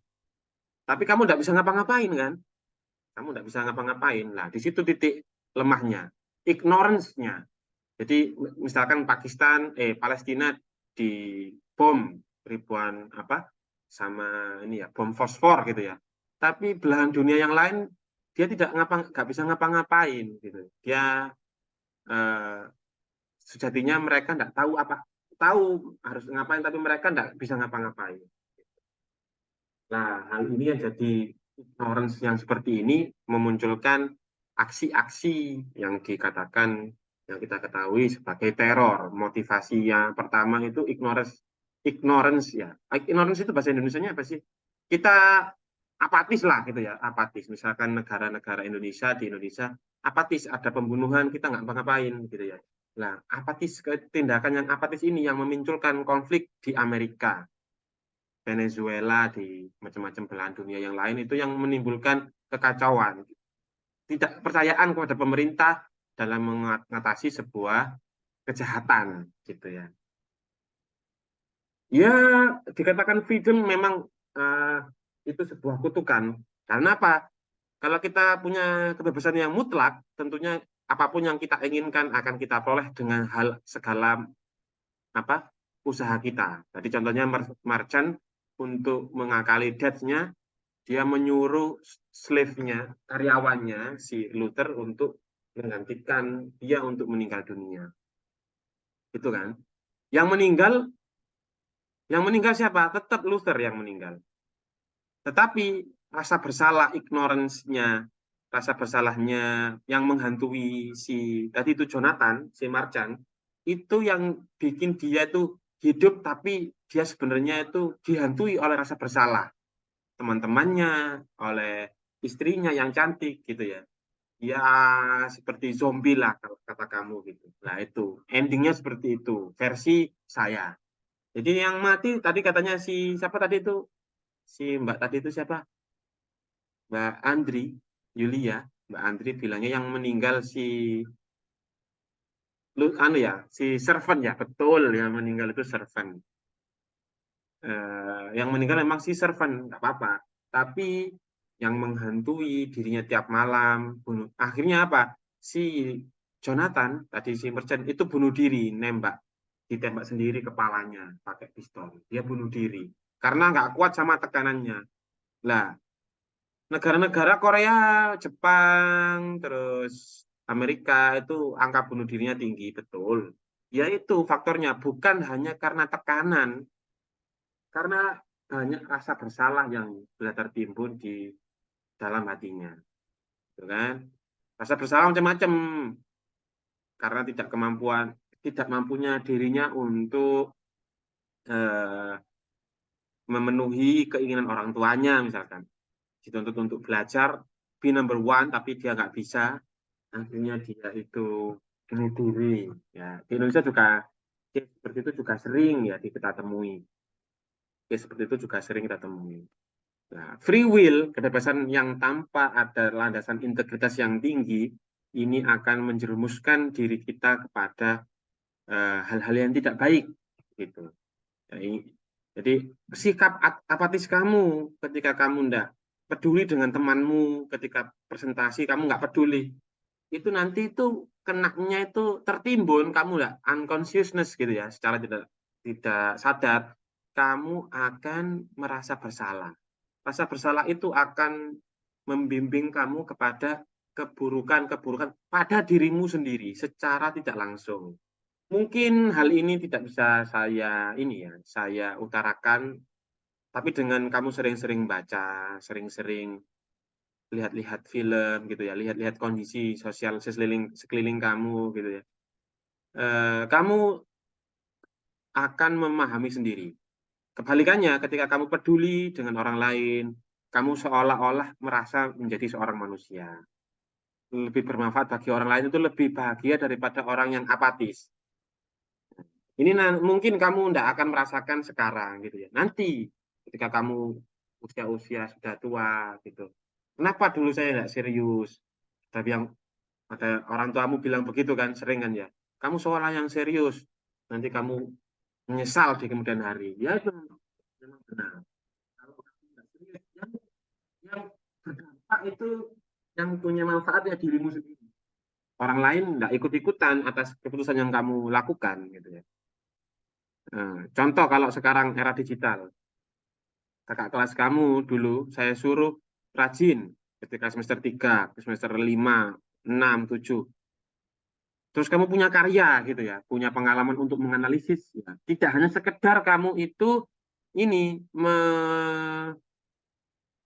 Tapi kamu nggak bisa ngapa-ngapain kan? Kamu nggak bisa ngapa-ngapain. Nah, di situ titik lemahnya, ignorance-nya. Jadi misalkan Palestina dibom ribuan apa sama ini ya, bom fosfor gitu ya. Tapi belahan dunia yang lain dia nggak bisa ngapa-ngapain gitu. Dia sejatinya mereka nggak tahu tahu harus ngapain, tapi mereka nggak bisa ngapa-ngapain. Nah, hal ini yang jadi ignorance yang seperti ini memunculkan aksi-aksi yang dikatakan, yang kita ketahui sebagai teror. Motivasi yang pertama itu ignorance ya. Ignorance itu bahasa Indonesianya apa sih? Kita apatis lah gitu ya, apatis. Misalkan negara-negara Indonesia, di Indonesia apatis, ada pembunuhan, kita nggak ngapain gitu ya. Nah, apatis, tindakan yang apatis ini yang memunculkan konflik di Amerika, Venezuela, di macam-macam belahan dunia yang lain, itu yang menimbulkan kekacauan. Tidak percayaan kepada pemerintah dalam mengatasi sebuah kejahatan gitu ya. Ya, dikatakan freedom memang itu sebuah kutukan. Karena apa? Kalau kita punya kebebasan yang mutlak, tentunya apapun yang kita inginkan akan kita peroleh dengan segala usaha kita. Jadi contohnya merchant untuk mengakali debt-nya, dia menyuruh slave-nya, karyawannya, si Luther, untuk menggantikan dia untuk meninggal dunia. Itu kan. Yang meninggal siapa? Tetap Luther yang meninggal. Tetapi rasa bersalah, ignorance-nya, rasa bersalahnya yang menghantui si tadi itu Jonathan, si Marchand, itu yang bikin dia itu hidup, tapi dia sebenarnya itu dihantui oleh rasa bersalah. Teman-temannya, oleh istrinya yang cantik gitu ya. Ya seperti zombie lah kalau kata kamu gitu. Nah itu, endingnya seperti itu, versi saya. Jadi yang mati tadi katanya si siapa tadi itu? Si Mbak tadi itu siapa? Mbak Andri, Yulia, Mbak Andri bilangnya yang meninggal si si servant ya, betul, yang meninggal itu servant. Yang meninggal memang si servant, nggak apa-apa. Tapi yang menghantui dirinya tiap malam, akhirnya apa? Si Jonathan, tadi si merchant, itu bunuh diri, ditembak sendiri kepalanya pakai pistol. Dia bunuh diri karena nggak kuat sama tekanannya. Lah, negara-negara Korea, Jepang, terus Amerika itu angka bunuh dirinya tinggi, betul. Ya itu faktornya, bukan hanya karena tekanan, karena banyak rasa bersalah yang sudah tertimbun di dalam hatinya. Gitu kan? Rasa bersalah macam-macam, karena tidak mampunya dirinya untuk memenuhi keinginan orang tuanya, misalkan. Dituntut untuk belajar, be number one, tapi dia nggak bisa, akhirnya dia itu bunuh diri. Ya, di Indonesia juga seperti itu juga sering ya kita temui. Seperti itu juga sering kita temui. Nah, free will, kebebasan yang tanpa ada landasan integritas yang tinggi, ini akan menjerumuskan diri kita kepada hal-hal yang tidak baik, gitu. Jadi sikap apatis kamu ketika kamu tidak peduli dengan temanmu, ketika presentasi kamu nggak peduli, itu nanti itu kenaknya itu tertimbun, kamu nggak unconsciousness gitu ya, secara tidak sadar, kamu akan merasa bersalah. Rasa bersalah itu akan membimbing kamu kepada keburukan-keburukan pada dirimu sendiri secara tidak langsung. Mungkin hal ini tidak bisa saya utarakan, tapi dengan kamu sering-sering baca, sering-sering lihat-lihat film gitu ya, lihat-lihat kondisi sosial sekeliling kamu gitu ya, kamu akan memahami sendiri. Kebalikannya, ketika kamu peduli dengan orang lain, kamu seolah-olah merasa menjadi seorang manusia. Lebih bermanfaat bagi orang lain itu lebih bahagia daripada orang yang apatis. Ini mungkin kamu tidak akan merasakan sekarang gitu ya. Nanti ketika kamu usia-usia sudah tua gitu. Kenapa dulu saya tidak serius? Tapi yang ada orang tuamu bilang begitu kan, sering kan ya. Kamu seorang yang serius, nanti kamu menyesal di kemudian hari. Ya itu memang benar. Kalau kamu tidak serius, yang berdampak itu yang punya manfaat ya dirimu sendiri. Orang lain tidak ikut-ikutan atas keputusan yang kamu lakukan gitu ya. Contoh kalau sekarang era digital, kakak kelas kamu dulu saya suruh rajin ketika semester 3, semester 5, 6, 7. terus kamu punya karya gitu ya, punya pengalaman untuk menganalisis ya. Tidak hanya sekedar kamu itu ini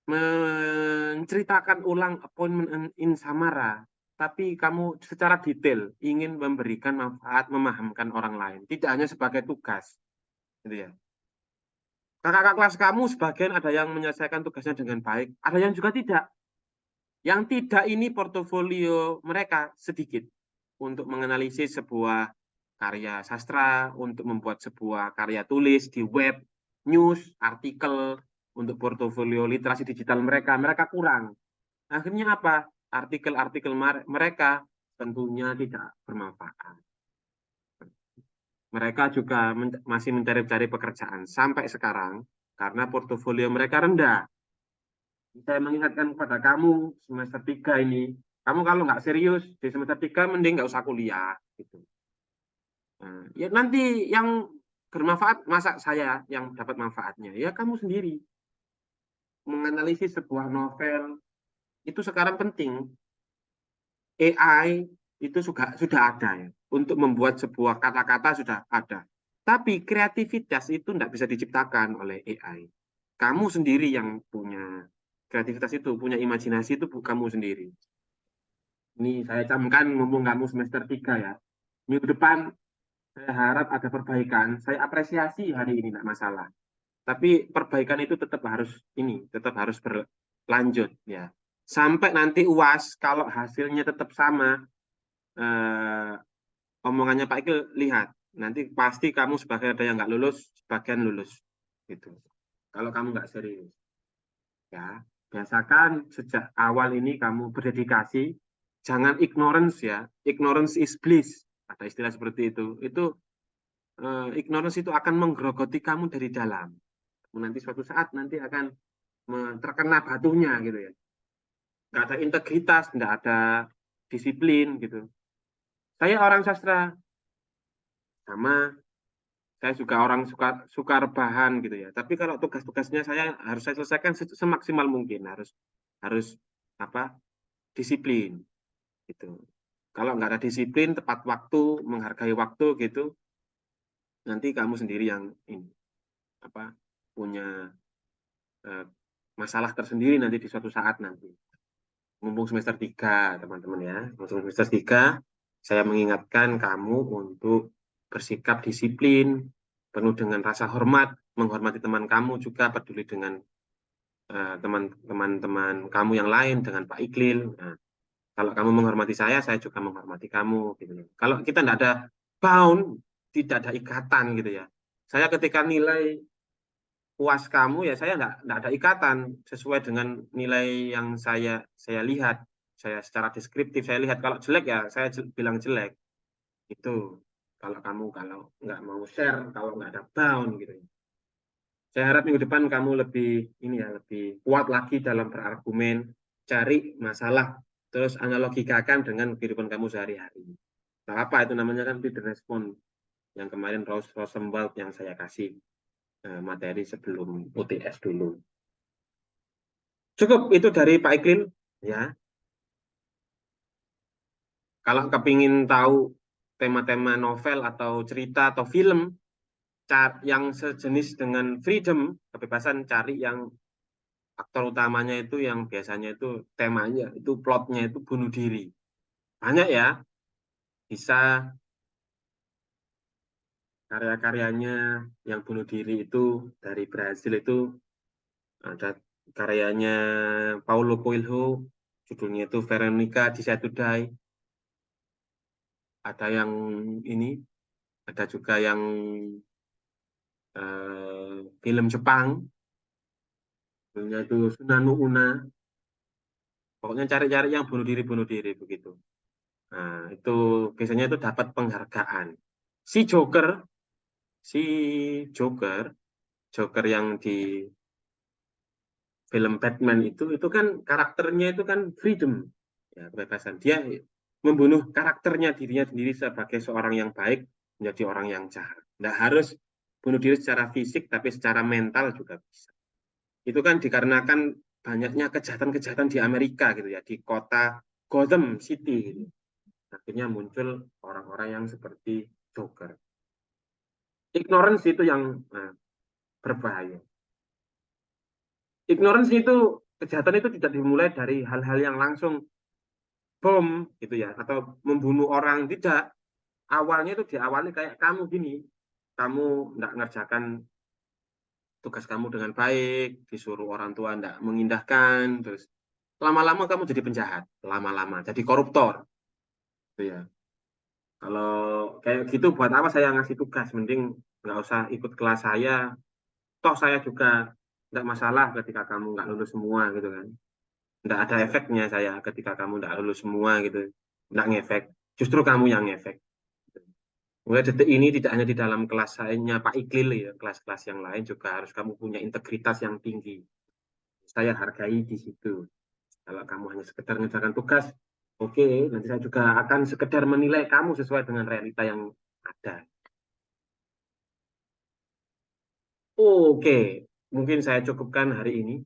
menceritakan ulang appointment in Samara, tapi kamu secara detail ingin memberikan manfaat, memahamkan orang lain, tidak hanya sebagai tugas, gitu ya. Kakak-kakak kelas kamu sebagian ada yang menyelesaikan tugasnya dengan baik, ada yang juga tidak. Yang tidak ini portofolio mereka sedikit untuk menganalisis sebuah karya sastra, untuk membuat sebuah karya tulis di web, news, artikel, untuk portofolio literasi digital mereka kurang. Akhirnya apa? Artikel-artikel mereka tentunya tidak bermanfaat. Mereka juga masih mencari-cari pekerjaan sampai sekarang karena portofolio mereka rendah. Saya mengingatkan kepada kamu semester 3 ini, kamu kalau nggak serius di semester 3 mending nggak usah kuliah. Gitu. Nah, ya nanti yang bermanfaat, masa saya yang dapat manfaatnya? Ya kamu sendiri. Menganalisis sebuah novel, itu sekarang penting. AI itu sudah ada ya. Untuk membuat sebuah kata-kata sudah ada. Tapi kreativitas itu tidak bisa diciptakan oleh AI. Kamu sendiri yang punya kreativitas itu, punya imajinasi itu kamu sendiri. Ini saya camkan mumpung kamu semester 3 ya. Minggu depan saya harap ada perbaikan. Saya apresiasi hari ini tidak masalah. Tapi perbaikan itu tetap harus berlanjut ya. Sampai nanti UAS kalau hasilnya tetap sama, omongannya Pak Ikil lihat, nanti pasti kamu sebagai ada yang nggak lulus, sebagian lulus gitu. Kalau kamu nggak serius, ya biasakan sejak awal ini kamu berdedikasi, jangan ignorance ya, ignorance is bliss, ada istilah seperti itu. Itu ignorance itu akan menggerogoti kamu dari dalam. Nanti suatu saat nanti akan terkena batunya gitu ya. Nggak ada integritas, nggak ada disiplin gitu. Saya orang sastra, sama saya juga orang suka rebahan gitu ya. Tapi kalau tugas-tugasnya saya selesaikan semaksimal mungkin, harus apa? Disiplin gitu. Kalau nggak ada disiplin, tepat waktu, menghargai waktu gitu, nanti kamu sendiri yang ini punya masalah tersendiri nanti di suatu saat nanti. Mumpung semester 3, teman-teman ya. Mumpung semester 3, saya mengingatkan kamu untuk bersikap disiplin, penuh dengan rasa hormat, menghormati teman kamu juga, peduli dengan teman-teman kamu yang lain, dengan Pak Iklil. Nah, kalau kamu menghormati saya juga menghormati kamu. Gitu. Kalau kita tidak ada bound, tidak ada ikatan gitu ya. Saya ketika nilai puas kamu ya saya nggak ada ikatan sesuai dengan nilai yang saya lihat, saya secara deskriptif saya lihat. Kalau jelek ya saya bilang jelek. Itu kalau kamu nggak mau share, kalau nggak ada bound gitu. Saya harap minggu depan kamu lebih kuat lagi dalam berargumen, cari masalah, terus analogikakan dengan kehidupan kamu sehari-hari. Nah, apa itu namanya kan feed respon yang kemarin Rosenwald yang saya kasih materi sebelum UTS dulu. Cukup itu dari Pak Iklil ya. Kalau kepingin tahu tema-tema novel atau cerita atau film yang sejenis dengan freedom, kebebasan, cari yang aktor utamanya itu yang biasanya itu temanya, itu plotnya itu bunuh diri. Banyak ya, bisa karya-karyanya yang bunuh diri itu dari Brasil itu ada karyanya Paulo Coelho, judulnya itu Veronica Decide to Die. Ada yang ini, ada juga yang film Jepang, judulnya itu Sunanu Una. Pokoknya cari-cari yang bunuh diri begitu. Nah, itu biasanya itu dapat penghargaan. Si Joker yang di film Batman itu kan karakternya itu kan freedom, ya kebebasan. Dia membunuh karakternya dirinya sendiri sebagai seorang yang baik menjadi orang yang jahat. Nggak harus bunuh diri secara fisik, tapi secara mental juga bisa. Itu kan dikarenakan banyaknya kejahatan-kejahatan di Amerika gitu ya, di kota Gotham City. Gitu. Akhirnya muncul orang-orang yang seperti Joker. Ignorance itu yang berbahaya. Ignorance itu, kejahatan itu tidak dimulai dari hal-hal yang langsung bom gitu ya, atau membunuh orang, tidak. Awalnya itu diawali kayak kamu gini, kamu nggak ngerjakan tugas kamu dengan baik, disuruh orang tua nggak mengindahkan, terus lama-lama kamu jadi penjahat, lama-lama jadi koruptor, gitu ya. Kalau kayak gitu buat apa saya ngasih tugas, mending nggak usah ikut kelas saya, toh saya juga nggak masalah ketika kamu nggak lulus semua gitu kan. Nggak ada efeknya saya ketika kamu nggak lulus semua gitu, nggak ngefek, justru kamu yang ngefek. Mulai detik ini tidak hanya di dalam kelas saya Pak Iklil ya, kelas-kelas yang lain juga harus kamu punya integritas yang tinggi. Saya hargai di situ. Kalau kamu hanya sekedar mengerjakan tugas, oke, nanti saya juga akan sekedar menilai kamu sesuai dengan realita yang ada. Oke, mungkin saya cukupkan hari ini.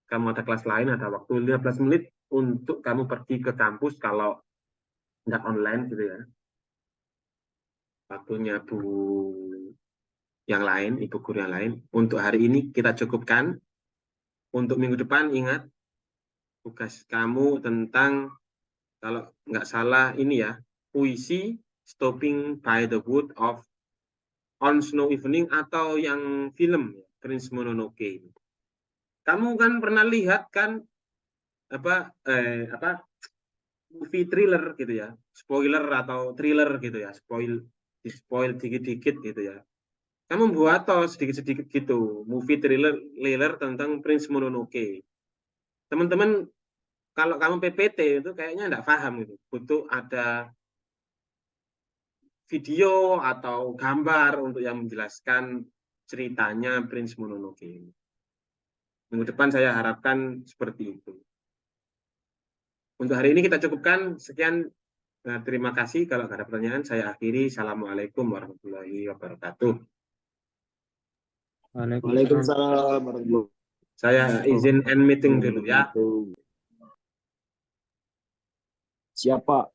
Kamu ada kelas lain, ada waktu 15 menit untuk kamu pergi ke kampus kalau nggak online gitu ya. Waktunya Bu yang lain, Ibu guru yang lain. Untuk hari ini kita cukupkan. Untuk minggu depan ingat tugas kamu tentang, kalau nggak salah ini ya, puisi Stopping by the Wood of on Snow Evening, atau yang film Prince Mononoke. Kamu kan pernah lihat kan apa movie thriller gitu ya, spoiler atau thriller gitu ya, spoil dikit-dikit gitu ya. Kamu buat atau sedikit-sedikit gitu movie thriller tentang Prince Mononoke. Teman-teman, kalau kamu PPT itu kayaknya nggak paham gitu. Butuh ada video atau gambar untuk yang menjelaskan ceritanya Prince Mononoke. Minggu depan saya harapkan seperti itu. Untuk hari ini kita cukupkan. Sekian. Terima kasih. Kalau ada pertanyaan, saya akhiri. Assalamualaikum warahmatullahi wabarakatuh. Waalaikumsalam warahmatullahi Saya izin end meeting dulu ya. wabarakatuh. Siapa?